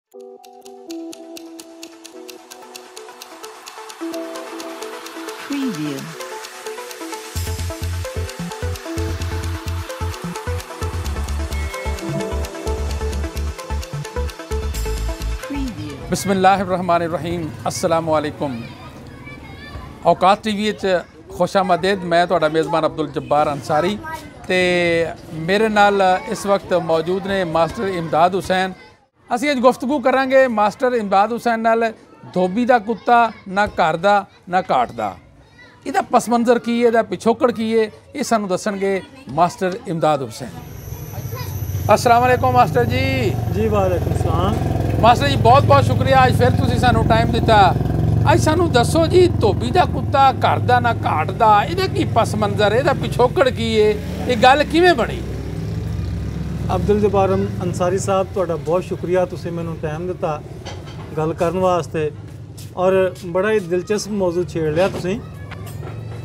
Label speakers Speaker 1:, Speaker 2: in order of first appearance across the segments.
Speaker 1: Preview.
Speaker 2: बिस्मिल्लाहिर्रहमानिर्रहीम अस्सलामु अलैकुम। औकात टीवी खुश आमदेद। मैं तुहाडा मेज़बान अब्दुल जब्बार अंसारी ते मेरे नाल इस वक्त मौजूद ने मास्टर इमदाद हुसैन। असीं अज गुफ्तगू करांगे मास्टर इमदाद हुसैन नाल धोबी दा कुत्ता ना घर दा ना घाट दा। इहदा पस मंज़र की है, इहदा पिछोकड़ की है, ये सानूं दस्सणगे मास्टर इमदाद हुसैन। अस्सलाम वालेकुम मास्टर जी।
Speaker 3: जी वालेकुम सलाम।
Speaker 2: मास्टर जी बहुत बहुत शुक्रिया, अज फिर तुसीं सानूं टाइम दिता। अज सानूं दसो जी, धोबी दा कुत्ता घर दा ना घाट दा, इहदा की पस मंज़र, इहदा पिछोकड़ की है, ये गल किवें बनी?
Speaker 3: अब्दुल जब्बार अंसारी साहब, तुहाडा बहुत शुक्रिया, तुसीं मैनूं टाइम दिता गल करन वास्ते और बड़ा ही दिलचस्प मौजू छेड़ लिया तुसीं।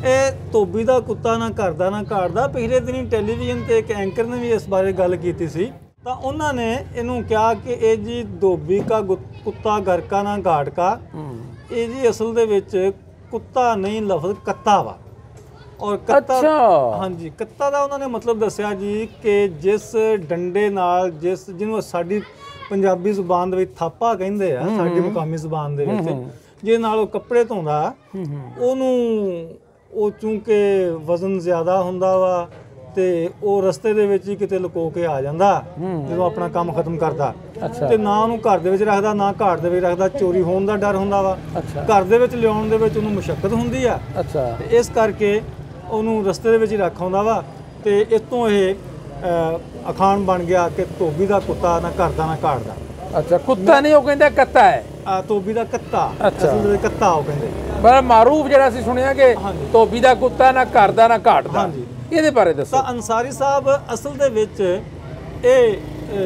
Speaker 3: ਇਹ ਧੋਬੀ ਦਾ ਕੁੱਤਾ ਨਾ ਘਰ ਦਾ ਨਾ ਘਾਟ ਦਾ। ਪਿਛਲੇ ਦਿਨੀ ਟੈਲੀਵਿਜ਼ਨ ਤੇ ਇੱਕ ਐਂਕਰ ਨੇ ਵੀ ਇਸ ਬਾਰੇ ਗੱਲ ਕੀਤੀ ਸੀ, ਤਾਂ ਉਹਨਾਂ ਨੇ ਇਹਨੂੰ ਕਿਹਾ ਕਿ ਇਹ ਜੀ ਧੋਬੀ ਕਾ ਕੁੱਤਾ ਘਰ ਕਾ ਨਾ ਘਾਟ ਕਾ। ਇਹ ਜੀ ਅਸਲ ਦੇ ਵਿੱਚ ਕੁੱਤਾ ਨਹੀਂ, ਲਫ਼ਜ਼ ਕੱਤਾ ਵਾ। ਔਰ ਕੱਤਾ, ਹਾਂਜੀ, ਕੱਤਾ ਦਾ ਉਹਨਾਂ ਨੇ ਮਤਲਬ ਦੱਸਿਆ ਜੀ ਕਿ ਜਿਸ ਡੰਡੇ ਨਾਲ, ਜਿਹਨੂੰ ਸਾਡੀ ਪੰਜਾਬੀ ਜ਼ੁਬਾਨ ਦੇ ਵਿੱਚ ਥਾਪਾ ਕਹਿੰਦੇ ਆ, ਸਾਡੀ ਮੁਕਾਮੀ ਜ਼ੁਬਾਨ ਦੇ ਵਿੱਚ, ਜਿਹਦੇ ਨਾਲ ਉਹ ਕੱਪੜੇ ਧੋਂਦਾ, ਉਹਨੂੰ ਉਹ ਚੂੰਕਿ ਵਜ਼ਨ ਜ਼ਿਆਦਾ ਹੁੰਦਾ ਵਾ ਤੇ ਉਹ ਰਸਤੇ ਦੇ ਵਿੱਚ ਹੀ ਕਿਤੇ ਲੁਕੋ ਕੇ ਆ ਜਾਂਦਾ ਜਦੋਂ ਆਪਣਾ ਕੰਮ ਖਤਮ ਕਰਦਾ। ਤੇ ਨਾ ਉਹਨੂੰ ਘਰ ਦੇ ਵਿੱਚ ਰੱਖਦਾ, ਨਾ ਘਾਟ ਦੇ ਵਿੱਚ ਰੱਖਦਾ। ਚੋਰੀ ਹੋਣ ਦਾ ਡਰ ਹੁੰਦਾ ਵਾ, ਘਰ ਦੇ ਵਿੱਚ ਲਿਆਉਣ ਦੇ ਵਿੱਚ ਉਹਨੂੰ ਮੁਸ਼ੱਕਤ ਹੁੰਦੀ ਆ, ਤੇ ਇਸ ਕਰਕੇ ਉਹਨੂੰ ਰਸਤੇ ਦੇ ਵਿੱਚ ਹੀ ਰੱਖ ਆਉਂਦਾ ਵਾ। ਤੇ ਇਸ ਤੋਂ ਇਹ ਅਖਾਣ ਬਣ ਗਿਆ ਕਿ ਧੋਬੀ ਦਾ ਕੁੱਤਾ ਨਾ ਘਰ ਦਾ ਨਾ ਘਾਟ ਦਾ।
Speaker 2: ਅੱਛਾ, ਕੁੱਤਾ ਨਹੀਂ, ਉਹ ਕਹਿੰਦਾ ਕੱਤਾ ਹੈ।
Speaker 3: ਧੋਬੀ ਦਾ ਕੱਤਾ, ਅਸਲ ਵਿੱਚ ਕੱਤਾ ਉਹ ਕਹਿੰਦੇ।
Speaker 2: ਬੜਾ ਮਾਰੂਫ ਜਿਹੜਾ ਅਸੀਂ ਸੁਣਿਆ ਕਿ ਧੋਬੀ ਦਾ ਕੁੱਤਾ ਨਾ ਘਰ ਦਾ ਨਾ ਘਾਟ ਦਾ, ਇਹਦੇ ਬਾਰੇ ਦੱਸੋ।
Speaker 3: ਤਾਂ ਅੰਸਾਰੀ ਸਾਹਿਬ, ਅਸਲ ਦੇ ਵਿੱਚ ਇਹ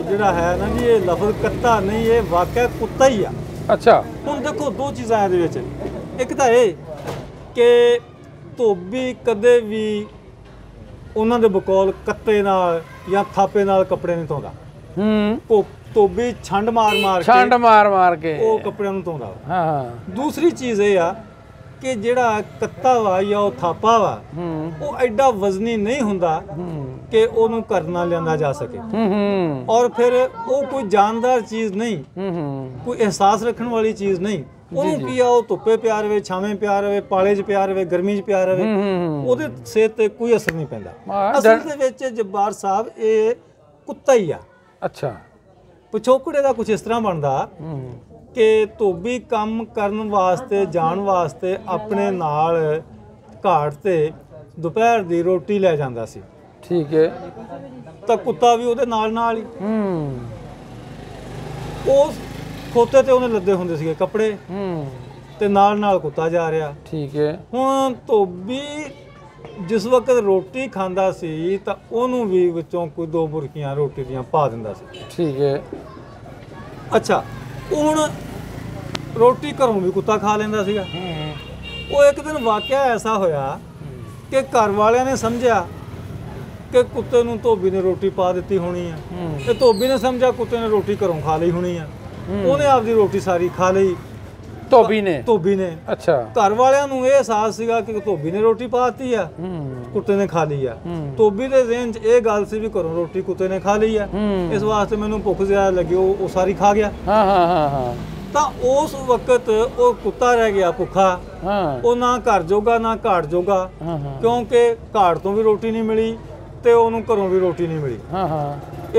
Speaker 3: ਜਿਹੜਾ ਹੈ ਨਾ ਜੀ, ਇਹ ਲਫ਼ਜ਼ ਕੱਤਾ ਨਹੀਂ, ਇਹ ਵਾਕਿਆ ਕੁੱਤਾ ਹੀ ਆ।
Speaker 2: ਅੱਛਾ,
Speaker 3: ਹੁਣ ਦੇਖੋ ਦੋ ਚੀਜ਼ਾਂ ਇਹਦੇ ਵਿੱਚ। ਇੱਕ ਤਾਂ ਇਹ ਕਿ ਧੋਬੀ ਕਦੇ ਵੀ ਉਹਨਾਂ ਦੇ ਬਕੌਲ ਕੱਤੇ ਨਾਲ ਜਾਂ ਥਾਪੇ ਨਾਲ ਕੱਪੜੇ ਨਹੀਂ ਧੋਂਦਾ। ਧੋਬੀ ਛੰਡ ਮਾਰ ਕੇ ਉਹ ਕੱਪੜਿਆਂ ਨੂੰ ਧੋਂਦਾ। ਹਾਂ। ਦੂਸਰੀ ਚੀਜ਼ ਇਹ ਆ ਕਿ ਜਿਹੜਾ ਕੱਤਾ ਵਾ ਜਾਂ ਉਹ ਥਾਪਾ ਵਾ, ਉਹ ਐਡਾ ਵਜ਼ਨੀ ਨਹੀਂ ਹੁੰਦਾ ਕਿ ਉਹਨੂੰ ਘਰ ਨਾਲ ਲਿਆਂਦਾ ਜਾ ਸਕੇ। ਔਰ ਫਿਰ ਉਹ ਕੋਈ ਜਾਨਦਾਰ ਚੀਜ਼ ਨਹੀਂ, ਕੋਈ ਅਹਿਸਾਸ ਰੱਖਣ ਵਾਲੀ ਚੀਜ਼ ਨਹੀਂ। ਉਹਨੂੰ ਕੀ ਆ, ਉਹ ਧੁੱਪੇ ਪਿਆ ਰਵੇ, ਛਾਵੇਂ ਪਿਆ ਰਵੇ, ਪਾਲੇ 'ਚ ਪਿਆ ਰਵੇ, ਗਰਮੀ 'ਚ ਪਿਆ ਰਵੇ, ਉਹਦੇ ਸਿਹਤ ਤੇ ਕੋਈ ਅਸਰ ਨਹੀਂ ਪੈਂਦਾ। ਅਸਲ ਦੇ ਵਿੱਚ ਜੱਬਾਰ ਸਾਹਿਬ, ਇਹ ਕੁੱਤਾ ਹੀ ਆ। ਅੱਛਾ। ਪਿਛੋਕੜੇ ਦਾ ਕੁਝ ਇਸ ਤਰ੍ਹਾਂ ਬਣਦਾ ਕਿ ਧੋਬੀ ਕੰਮ ਕਰਨ ਵਾਸਤੇ, ਜਾਣ ਵਾਸਤੇ ਆਪਣੇ ਨਾਲ ਘਾਟ ਤੇ ਦੁਪਹਿਰ ਦੀ ਰੋਟੀ ਲੈ ਜਾਂਦਾ ਸੀ। ਠੀਕ ਹੈ। ਤਾਂ ਕੁੱਤਾ ਵੀ ਉਹਦੇ ਨਾਲ ਨਾਲ ਹੀ। ਉਸ ਖੋਤੇ ਤੇ ਉਹਨੇ ਲੱਦੇ ਹੁੰਦੇ ਸੀਗੇ ਕੱਪੜੇ, ਤੇ ਨਾਲ ਨਾਲ ਕੁੱਤਾ ਜਾ ਰਿਹਾ। ਠੀਕ ਹੈ। ਹੁਣ ਧੋਬੀ ਜਿਸ ਵਕਤ ਰੋਟੀ ਖਾਂਦਾ ਸੀ ਤਾਂ ਉਹਨੂੰ ਵੀ ਵਿੱਚੋਂ ਕੋਈ ਦੋ ਬੁਰਕੀਆਂ ਰੋਟੀ ਦੀਆਂ ਪਾ ਦਿੰਦਾ ਸੀ। ਠੀਕ ਹੈ। ਅੱਛਾ, ਹੁਣ ਰੋਟੀ ਘਰੋਂ ਵੀ ਕੁੱਤਾ ਖਾ ਲੈਂਦਾ ਸੀਗਾ। ਉਹ ਇੱਕ ਦਿਨ ਵਾਕਿਆ ਐਸਾ ਹੋਇਆ ਕਿ ਘਰ ਵਾਲਿਆਂ ਨੇ ਸਮਝਿਆ ਕਿ ਕੁੱਤੇ ਨੂੰ ਧੋਬੀ ਨੇ ਰੋਟੀ ਪਾ ਦਿੱਤੀ ਹੋਣੀ ਆ, ਤੇ ਧੋਬੀ ਨੇ ਸਮਝਿਆ ਕੁੱਤੇ ਨੇ ਰੋਟੀ ਘਰੋਂ ਖਾ ਲਈ ਹੋਣੀ ਆ। ਉਹਨੇ ਆਪਦੀ ਰੋਟੀ ਸਾਰੀ ਖਾ ਲਈ, ਧੋਬੀ ਨੇ। ਅੱਛਾ। ਘਰ ਵਾਲਿਆਂ ਨੂੰ ਇਹ ਅਹਿਸਾਸ ਸੀਗਾ ਕਿ ਧੋਬੀ ਨੇ ਰੋਟੀ ਪਾਤੀ ਆ, ਕੁੱਤੇ ਨੇ ਖਾ ਲਈ ਆ। ਧੋਬੀ ਦੇ ਜ਼ਿਹਨ 'ਚ ਇਹ ਗੱਲ ਸੀ ਵੀ ਘਰੋਂ ਰੋਟੀ ਕੁੱਤੇ ਨੇ ਖਾ ਲਈ ਆ, ਇਸ ਵਾਸਤੇ ਮੈਨੂੰ ਭੁੱਖ ਜ਼ਿਆਦਾ ਲੱਗੀ, ਉਹ ਸਾਰੀ ਖਾ ਗਿਆ। ਤਾਂ ਉਸ ਵਕਤ ਉਹ ਕੁੱਤਾ ਰਹਿ ਗਿਆ ਭੁੱਖਾ। ਉਹ ਨਾ ਘਰ ਜੋਗਾ ਨਾ ਘਾਟ ਜੋਗਾ, ਕਿਉਂਕਿ ਘਾਟ ਤੋਂ ਵੀ ਰੋਟੀ ਨਹੀਂ ਮਿਲੀ ਤੇ ਉਹਨੂੰ ਘਰੋਂ ਵੀ ਰੋਟੀ ਨਹੀਂ ਮਿਲੀ।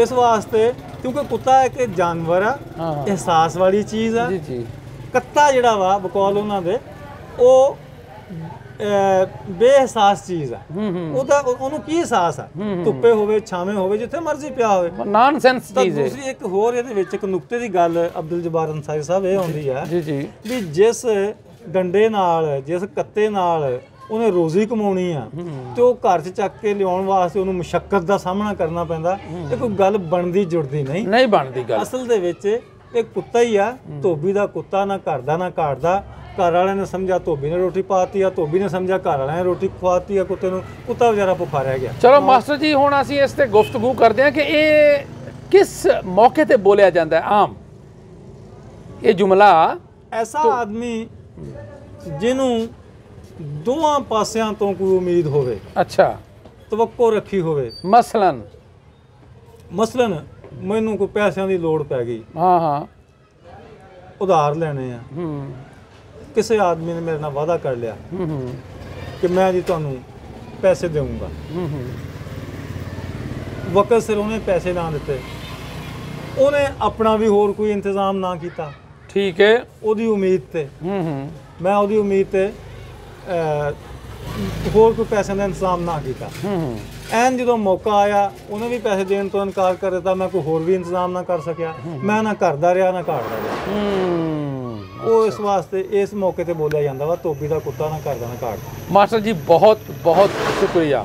Speaker 3: ਇਸ ਵਾਸਤੇ, ਕਿਉਂਕਿ ਕੁੱਤਾ ਇੱਕ ਜਾਨਵਰ ਆ, ਅਹਿਸਾਸ ਵਾਲੀ ਚੀਜ਼ ਆ। ਕੱਤਾ ਜਿਹੜਾ ਵਾ ਬਕੌਲ ਉਹਨਾਂ ਦੇ, ਉਹ ਬੇਅਹਿਸਾਸ ਚੀਜ਼ ਆ। ਉਹਨੂੰ ਕੀ ਅਹਿਸਾਸ ਆ? ਧੁੱਪੇ ਹੋਵੇ, ਛਾਵੇਂ ਹੋਵੇ, ਜਿੱਥੇ ਮਰਜ਼ੀ ਪਿਆ ਹੋਵੇ, ਨਾਨਸੈਂਸ ਚੀਜ਼ ਹੈ। ਦੂਸਰੀ ਇੱਕ ਹੋਰ ਇਹਦੇ ਵਿੱਚ ਇੱਕ ਨੁਕਤੇ ਦੀ ਗੱਲ ਅਬਦੁਲ ਜੱਬਾਰ ਅੰਸਾਰੀ ਸਾਹਿਬ ਇਹ ਆਉਂਦੀ ਆ ਵੀ ਜਿਸ ਡੰਡੇ ਨਾਲ, ਜਿਸ ਕੱਤੇ ਨਾਲ ਉਹਨੇ ਰੋਜ਼ੀ ਕਮਾਉਣੀ ਆ, ਤੇ ਉਹ ਘਰ 'ਚ ਚੱਕ ਕੇ ਲਿਆਉਣ ਵਾਸਤੇ ਉਹਨੂੰ ਮੁਸ਼ੱਕਤ ਦਾ ਸਾਹਮਣਾ ਕਰਨਾ ਪੈਂਦਾ। ਇਹ ਕੋਈ ਗੱਲ ਬਣਦੀ ਜੁੜਦੀ ਨਹੀਂ ਬਣਦੀ ਗੱਲ। ਅਸਲ ਦੇ ਵਿੱਚ ਇਹ ਕੁੱਤਾ ਹੀ ਆ, ਧੋਬੀ ਦਾ ਕੁੱਤਾ, ਨਾ ਘਰ ਦਾ ਨਾ ਘਾਟ ਦਾ। ਘਰ ਵਾਲਿਆਂ ਨੇ ਸਮਝਿਆ ਧੋਬੀ ਨੇ ਰੋਟੀ ਪਾਤੀ ਆ, ਧੋਬੀ ਨੇ ਸਮਝਿਆ ਘਰ ਵਾਲਿਆਂ ਨੇ ਰੋਟੀ ਖਵਾਤੀ ਆ ਕੁੱਤੇ ਨੂੰ, ਕੁੱਤਾ ਵਿਚਾਰਾ ਭੁੱਖਾ ਰਹਿ ਗਿਆ। ਚਲੋ ਮਾਸਟਰ ਜੀ, ਹੁਣ ਅਸੀਂ ਇਸ ਤੇ ਗੁਫ਼ਤਗੂ ਕਰਦੇ ਹਾਂ ਕਿ ਇਹ ਕਿਸ ਮੌਕੇ ਤੇ ਬੋਲਿਆ ਜਾਂਦਾ ਹੈ ਆਮ?
Speaker 2: ਇਹ ਜੁਮਲਾ
Speaker 3: ਐਸਾ ਆਦਮੀ ਜਿਹਨੂੰ ਦੋਵਾਂ ਪਾਸਿਆਂ ਤੋਂ ਕੋਈ ਉਮੀਦ ਹੋਵੇ,
Speaker 2: ਅੱਛਾ,
Speaker 3: ਤਵੱਕੋ ਰੱਖੀ ਹੋਵੇ।
Speaker 2: ਮਸਲਨ
Speaker 3: ਮੈਨੂੰ ਕੋਈ ਪੈਸਿਆਂ ਦੀ ਲੋੜ ਪੈ ਗਈ,
Speaker 2: ਹਾਂ,
Speaker 3: ਉਧਾਰ ਲੈਣੇ ਆ, ਕਿਸੇ ਆਦਮੀ ਨੇ ਮੇਰੇ ਨਾਲ ਵਾਅਦਾ ਕਰ ਲਿਆ ਕਿ ਮੈਂ ਜੀ ਤੁਹਾਨੂੰ ਪੈਸੇ ਦੇਵਾਂਗਾ, ਵਕਤ ਸਿਰ ਉਹਨੇ ਪੈਸੇ ਨਾ ਦਿੱਤੇ, ਉਹਨੇ ਆਪਣਾ ਵੀ ਹੋਰ ਕੋਈ ਇੰਤਜ਼ਾਮ ਨਾ ਕੀਤਾ,
Speaker 2: ਠੀਕ ਹੈ,
Speaker 3: ਉਹਦੀ ਉਮੀਦ ਤੇ ਮੈਂ ਉਹਦੀ ਉਮੀਦ ਤੇ ਹੋਰ ਕੋਈ ਪੈਸੇ ਦਾ ਇੰਤਜ਼ਾਮ ਨਾ ਕੀਤਾ। ਐਨ ਜਦੋਂ ਮੌਕਾ ਆਇਆ ਉਹਨੇ ਵੀ ਪੈਸੇ ਦੇਣ ਤੋਂ ਇਨਕਾਰ ਕਰ ਦਿੱਤਾ, ਮੈਂ ਕੋਈ ਹੋਰ ਵੀ ਇੰਤਜ਼ਾਮ ਨਾ ਕਰ ਸਕਿਆ, ਮੈਂ ਨਾ ਕਰਦਾ ਰਿਹਾ ਨਾ ਘਾੜਦਾ ਰਿਹਾ। ਉਹ ਇਸ ਵਾਸਤੇ ਇਸ ਮੌਕੇ ਤੇ ਬੋਲਿਆ ਜਾਂਦਾ ਵਾ, ਧੋਬੀ ਦਾ ਕੁੱਤਾ ਨਾ ਕਰਦਾ ਨਾ ਘਾੜਦਾ।
Speaker 2: ਮਾਸਟਰ ਜੀ ਬਹੁਤ ਬਹੁਤ ਸ਼ੁਕਰੀਆ।